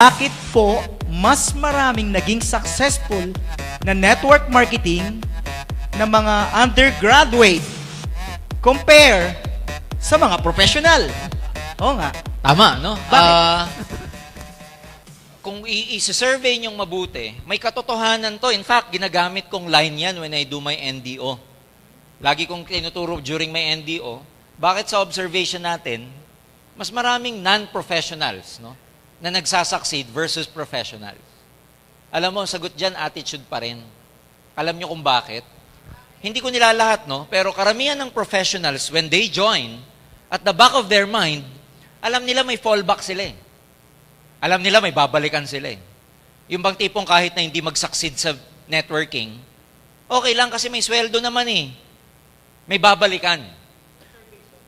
Bakit po mas maraming naging successful na network marketing na mga undergraduate compare sa mga professional? Oo nga. Tama, no? Bakit? Kung i-survey niyong mabuti, may katotohanan to. In fact, ginagamit kong line yan when I do my NDO. Lagi kong tinuturo during my NDO, bakit sa observation natin, mas maraming non-professionals, no, na nagsasucceed versus professionals. Alam mo, ang sagot dyan, attitude pa rin. Alam niyo kung bakit? Hindi ko nilalahat, no? Pero karamihan ng professionals, when they join, at the back of their mind, alam nila may fallback sila eh. Alam nila may babalikan sila eh. Yung bang tipong kahit na hindi mag-succeed sa networking, okay lang kasi may sweldo naman eh. May babalikan.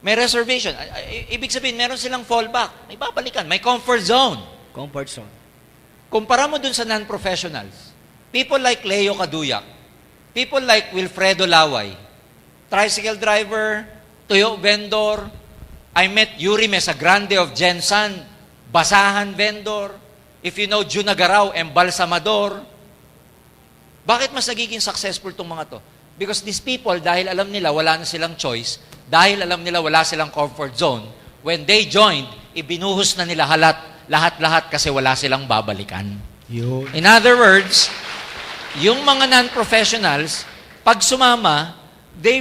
May reservation. Ibig sabihin, meron silang fallback. May babalikan. May comfort zone. Comfort zone. Kumpara mo dun sa non-professionals, people like Leo Caduyak, people like Wilfredo Laway, tricycle driver, tuyo vendor, I met Yuri Mesagrande of Jensan, basahan vendor, if you know Junagaraw, embalsamador. Bakit mas nagiging successful itong mga to? Because these people, dahil alam nila wala na silang choice, dahil alam nila wala silang comfort zone, when they joined, ibinuhos na nila lahat-lahat kasi wala silang babalikan. Yun. In other words, yung mga non-professionals, pag sumama, they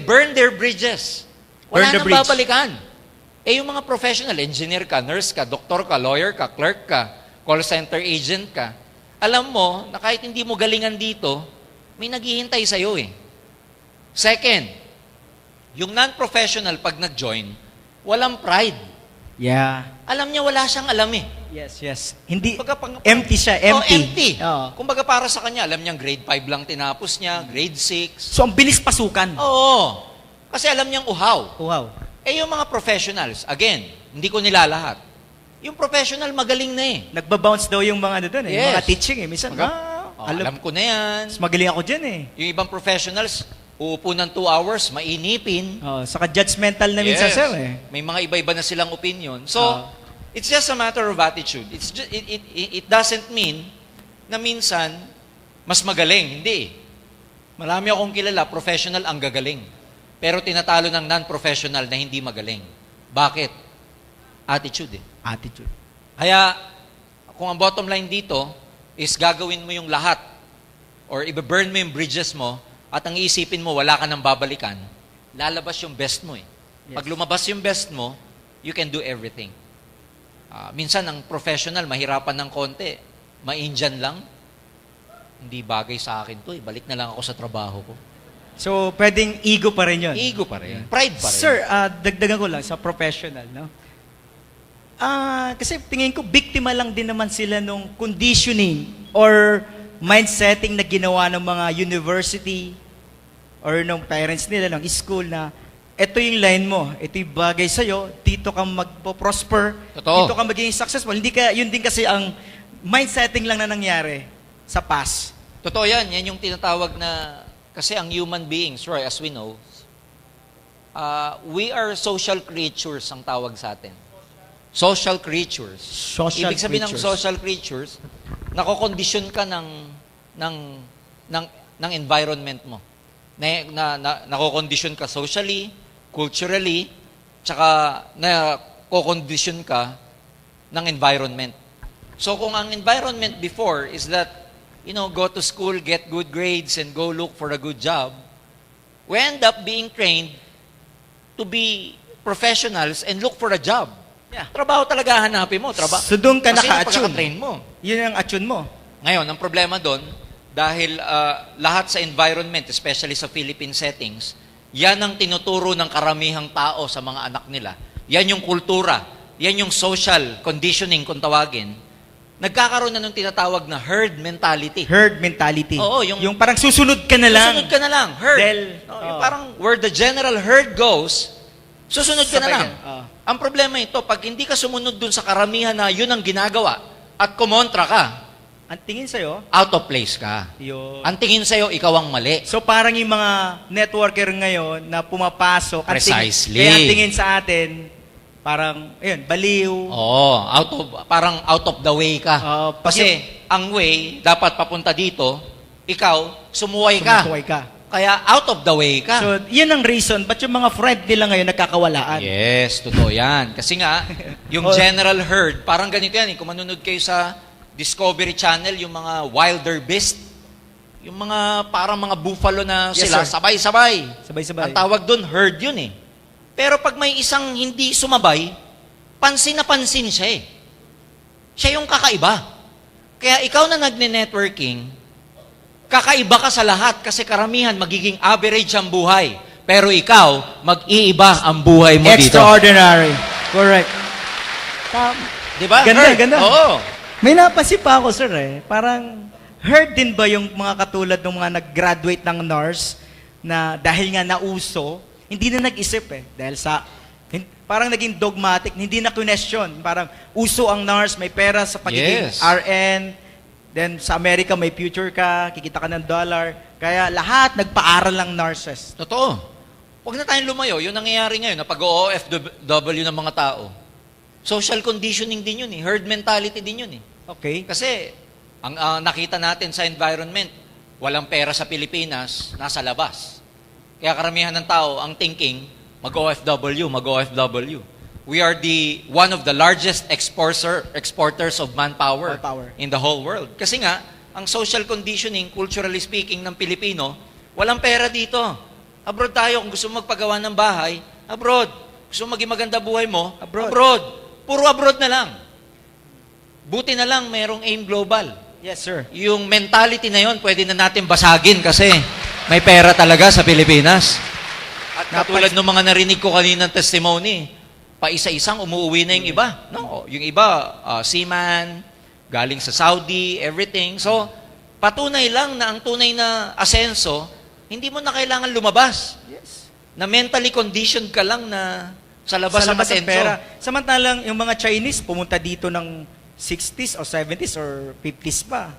burn their bridges. Wala Burn the nang bridge. babalikan. Eh yung mga professional, engineer ka, nurse ka, doktor ka, lawyer ka, clerk ka, call center agent ka, alam mo na kahit hindi mo galingan dito, may naghihintay sa'yo eh. Second, yung non-professional pag nag-join, walang pride. Yeah. Alam niya wala siyang alam eh. Yes, yes. Hindi, Kumbaga, empty siya, empty. Oh, empty. Oo. Kumbaga para sa kanya, alam niyang grade 5 lang tinapos niya, grade 6. So, ang bilis pasukan. Oo. Kasi alam niyang uhaw. Wow. Eh yung mga professionals, again, hindi ko nilalahat. Yung professional magaling na eh. Nagbabounce daw yung mga ano doon eh. Yes. Mga teaching eh. Minsan, Alam ko na yan. mas magaling ako dyan eh. Yung ibang professionals, uupo ng 2 hours, mainipin. Saka judgmental na minsan Yes. sir eh. May mga iba-iba na silang opinion. So, Oo. it's just a matter of attitude. It doesn't mean na minsan, mas magaling. Hindi. Marami akong kilala, professional ang gagaling. Pero tinatalo ng non-professional na hindi magaling. Bakit? Attitude eh. Attitude. Kaya, kung ang bottom line dito is gagawin mo yung lahat or i-burn mo yung bridges mo at ang iisipin mo, wala ka nang babalikan, lalabas yung best mo eh. Yes. Pag lumabas yung best mo, you can do everything. Minsan, ang professional, mahirapan ng konti. Ma-Indian lang. Hindi bagay sa akin to eh. Balik na lang ako sa trabaho ko. So, pwedeng ego pa rin yun. Ego pa rin. Pride pa rin. Sir, dagdagan ko lang sa professional, no? Kasi tingin ko, biktima lang din naman sila nung conditioning or mindsetting na ginawa ng mga university or ng parents nila, ng school na ito yung line mo, ito yung bagay sa'yo, dito ka magpo-prosper, Totoo. dito ka magiging successful. Yun din kasi ang mindsetting lang na nangyari sa past. Totoo yan. Yan yung tinatawag na, kasi ang human beings, Roy, as we know, we are social creatures ang tawag sa atin. Social creatures. Social Ibig sabihin ng creatures. social creatures, nakokondisyon ka ng environment mo. Nakokondisyon ka socially, culturally, tsaka nakokondisyon ka ng environment. So kung ang environment before is that, go to school, get good grades, and go look for a good job, we end up being trained to be professionals and look for a job. Yeah. Trabaho talaga hanapin mo. So doon ka Kasi naka-attune. train mo. Yun ang attune mo. Ngayon, ang problema doon, dahil lahat sa environment, especially sa Philippine settings, yan ang tinuturo ng karamihang tao sa mga anak nila. Yan yung kultura. Yan yung social conditioning, kung tawagin. Nagkakaroon na ng tinatawag na herd mentality. Herd mentality. Oo, yung parang susunod ka na lang. Susunod ka na lang. Herd. Yung parang where the general herd goes, susunod ka na lang. Ang problema ito, pag hindi ka sumunod dun sa karamihan na yun ang ginagawa at kumontra ka, Ang tingin sa'yo, out of place ka. yun. Ang tingin sa'yo, ikaw ang mali. So parang yung mga networker ngayon na pumapasok, Precisely. kaya ang tingin sa atin, Parang, ayun, baliw. Oo, parang out of the way ka. Pag Kasi ang way, dapat papunta dito, ikaw, sumuway ka. sumusuway ka. Kaya out of the way ka. So, yun ang reason, ba't yung mga friend nila ngayon nagkakawalaan? Yes, totoo yan. Kasi nga, yung Oh. general herd, parang ganito yan. Kung manunod kayo sa Discovery Channel, yung mga wilder beast, yung mga parang mga buffalo na Yes, sila, sir. sabay-sabay. Sabay-sabay. Ang tawag doon, herd yun eh. Pero pag may isang hindi sumabay, pansin na pansin siya eh. Siya yung kakaiba. Kaya ikaw na nagne-networking, kakaiba ka sa lahat kasi karamihan magiging average ang buhay. Pero ikaw, mag-iiba ang buhay mo dito. Extraordinary. Correct. Di ba? Ganda, Herd. ganda. Oo. May napasi pa ako, sir, eh. Parang, heard din ba yung mga katulad ng mga nag-graduate ng nurse na dahil nga nauso, hindi na nag-isip eh. Dahil sa, parang naging dogmatic, hindi na question. Parang uso ang nurse, may pera sa pagiging Yes. RN, then sa Amerika may future ka, kikita ka ng dollar. Kaya lahat nagpaaral lang nurses. Totoo. Huwag na tayong lumayo. Yung nangyayari ngayon na pag-OFW ng mga tao. Social conditioning din yun eh. Herd mentality din yun eh. Okay. Kasi, ang nakita natin sa environment, walang pera sa Pilipinas, nasa labas. Kaya karamihan ng tao, ang thinking, mag-OFW, mag-OFW. We are one of the largest exporters of manpower, Manpower. in the whole world. Kasi nga, ang social conditioning, culturally speaking, ng Pilipino, walang pera dito. Abroad tayo, kung gusto mo magpagawa ng bahay, abroad. Gusto mo maging maganda buhay mo, Abroad. abroad. Puro abroad na lang. Buti na lang merong AIM Global. Yes, sir. Yung mentality na yon pwede na natin basagin kasi may pera talaga sa Pilipinas. At katulad ng mga narinig ko kaninang testimony, pa isa-isang umuwi na yung iba. No, yung iba, seaman, galing sa Saudi, everything. So, patunay lang na ang tunay na asenso, hindi mo na kailangan lumabas. Yes. Na mentally conditioned ka lang na sa labas ang ang asenso. pera. Samantalang yung mga Chinese pumunta dito ng 60s or 70s or 50s pa.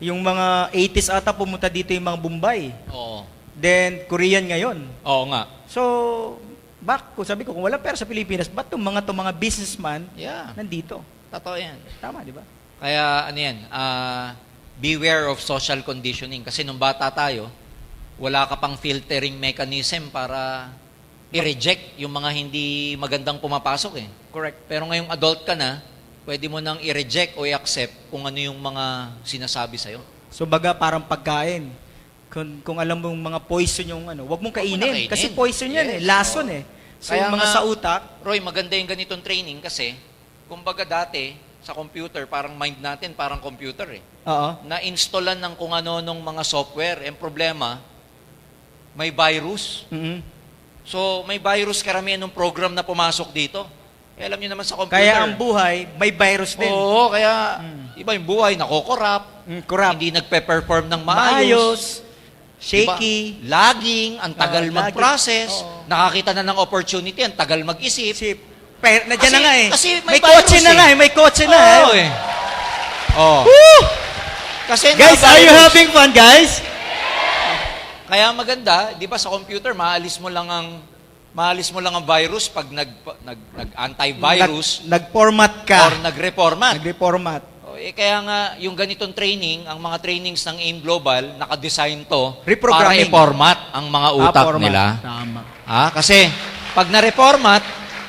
Yung mga 80s ata pumunta dito yung mga Bombay. Oo. Then Korean ngayon. Oo nga. So, sabi ko, kung wala pera sa Pilipinas, ba't itong mga businessman Yeah. nandito? Totoo yan. Tama, di ba? Kaya ano yan, beware of social conditioning. Kasi nung bata tayo, wala ka pang filtering mechanism para i-reject yung mga hindi magandang pumapasok eh. Correct. Pero ngayong adult ka na, pwede mo nang i-reject o i-accept kung ano yung mga sinasabi sa'yo. So, baga parang pagkain. Kung alam mo yung mga poison yung wag mong Wag mo na kainin. kainin. Kasi poison yan eh. Yes, Lason oo. eh. So, Kaya yung mga nga- sa utak, Roy, maganda yung ganitong training kasi, kumbaga dati, sa computer, parang mind natin, parang computer eh. oo. Na-installan ng kung ano nung mga software. Ang problema, may virus. Mhm. So, may virus karamihan ng program na pumasok dito. Eh, alam niyo naman sa computer. Kaya ang buhay, may virus din. Oo, kaya iba yung buhay, nakokorap, Corrupt. hindi nagpe-perform ng maayos. Maayos. Diba? Shaky. Lagging, ang tagal Laging. mag-process, Oo. nakakita na ng opportunity, ang tagal mag-isip. Sip. Nandiyan Kasi- na nga eh. kasi may may kotse virus na eh. nga eh. May kotse na Oo eh. Oh. Kasi Guys, nga are you virus. having fun, guys? Kaya maganda, 'di ba sa computer maalis mo lang ang virus pag antivirus Nag-format ka. or nagreformat. Nag-reformat. Kaya nga yung ganitong training, ang mga trainings ng AIM Global, naka-design to para Reprogramming. i-format ang mga utak format. nila. Tama. Kasi pag na-reformat,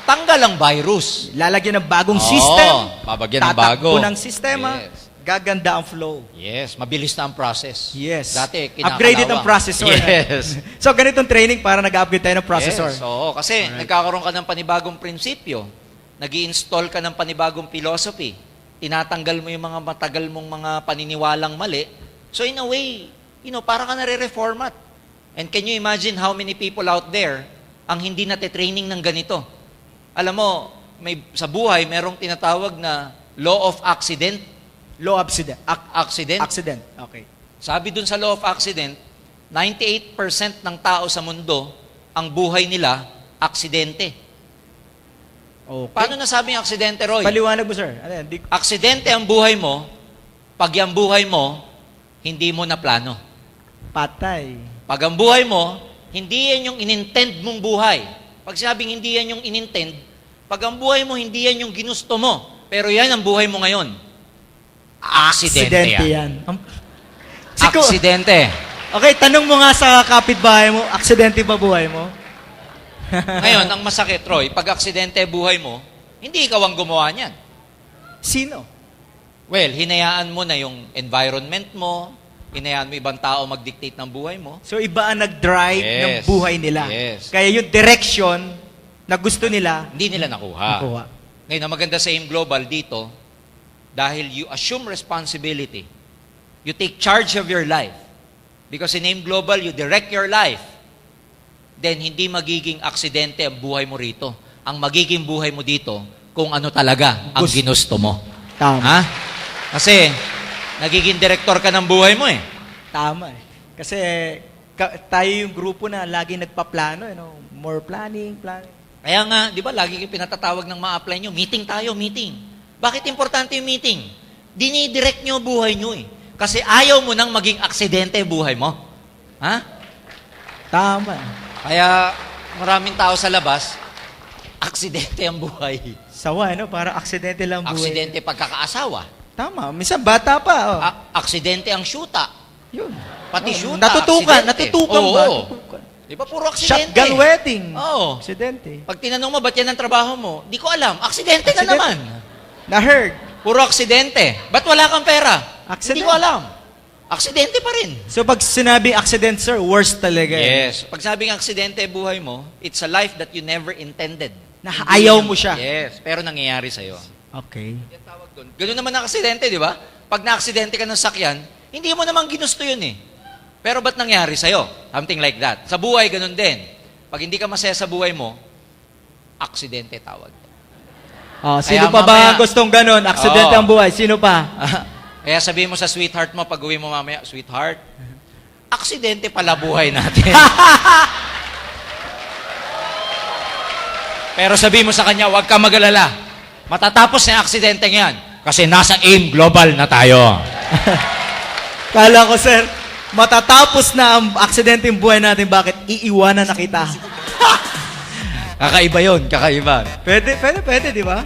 tanggal ang virus. Lalagyan ng bagong Oo, system. babagyan ng Tatakbo bago. ng sistema. Yes. Gaganda ang flow. Yes, mabilis na ang process. Yes. Dati, kinakalawang. Upgraded ang processor. Yes. So, ganitong training para nag-upgrade tayo ng processor. Yes, oo. Kasi nagkakaroon ka ng panibagong prinsipyo. Nag-i-install ka ng panibagong philosophy. Tinatanggal mo yung mga matagal mong mga paniniwalang mali. So in a way, para ka nare-reformat. And can you imagine how many people out there ang hindi nate-training ng ganito? Alam mo, sa buhay, merong tinatawag na law of accident. Low accident. Accident. Accident. Okay. Sabi dun sa law of accident, 98% ng tao sa mundo, ang buhay nila, aksidente. Okay. Paano nasabing aksidente, Roy? Paliwanag mo, sir. Ano yan? Aksidente ang buhay mo, pag yung buhay mo, hindi mo na plano. Patay. Pag ang buhay mo, hindi yan yung inintend mong buhay. Pag sinabing hindi yan yung inintend, Pag ang buhay mo, hindi yan yung ginusto mo, pero yan ang buhay mo ngayon. Aksidente yan. Aksidente. Okay, tanong mo nga sa kapitbahay mo, aksidente ba buhay mo? Ngayon, ang masakit, Roy, pag aksidente buhay mo, hindi ikaw ang gumawa niyan. Sino? Well, hinayaan mo na yung environment mo, hinayaan mo ibang tao mag-dictate ng buhay mo. So iba ang nag-drive ng Yes. buhay nila. Yes. Kaya yung direction na gusto nila, Hindi nila nakuha. nakuha. Ngayon, ang maganda sa AIM Global dito, dahil you assume responsibility, you take charge of your life. Because in AIM Global, you direct your life. Then, hindi magiging aksidente ang buhay mo rito. Ang magiging buhay mo dito, kung ano talaga ang ginusto mo. Tama. Ha? Kasi, nagiging direktor ka ng buhay mo eh. Tama eh. Kasi tayo yung grupo na lagi nagpaplano, more planning. Kaya nga, di ba, lagi kayo pinatatawag ng mga apply nyo, meeting tayo, meeting. Bakit importante yung meeting? Dinidirect nyo buhay nyo eh. Kasi ayaw mo nang maging aksidente buhay mo. Ha? Tama. Kaya maraming tao sa labas, aksidente ang buhay. Sawa, para aksidente lang buhay. Aksidente pagkakaasawa. Tama. Minsan bata pa. Oh. Aksidente ang syuta. Yun. Pati Oh, syuta, Natutukan aksidente. ba? Oo. Natutukan. Di ba puro aksidente? Shotgun wedding. Oo. Aksidente. Pag tinanong mo, ba't yan ang trabaho mo? Di ko alam. Aksidente na Aksidente. naman. Na-heard. Puro aksidente. Ba't wala kang pera? Aksidente. Hindi ko alam. Aksidente pa rin. So pag sinabing accident, sir, worst talaga. Yes. Pag sabing aksidente buhay mo, it's a life that you never intended. Na ayaw mo siya. Yes. Pero nangyayari sa'yo. Okay. Yan tawag doon. Ganun naman ang aksidente, di ba? Pag na-aksidente ka ng sakyan, hindi mo naman ginusto yun eh. Pero ba't nangyari sa'yo? Something like that. Sa buhay, ganun din. Pag hindi ka masaya sa buhay mo, aksidente tawag. Oh, sino Kaya pa ba mamaya- ang gustong ganun? Aksidente Oo. ang buhay. Sino pa? Kaya sabihin mo sa sweetheart mo, pag uwi mo mamaya, sweetheart, aksidente pala buhay natin. Pero sabihin mo sa kanya, huwag ka mag-alala. Matatapos na yung aksidente ngayon. Kasi nasa AIM Global na tayo. Kala ko, sir, matatapos na ang aksidente yung buhay natin. Bakit? Iiwanan na kita. Kakaiba yun, kakaiba. Pwede, di ba?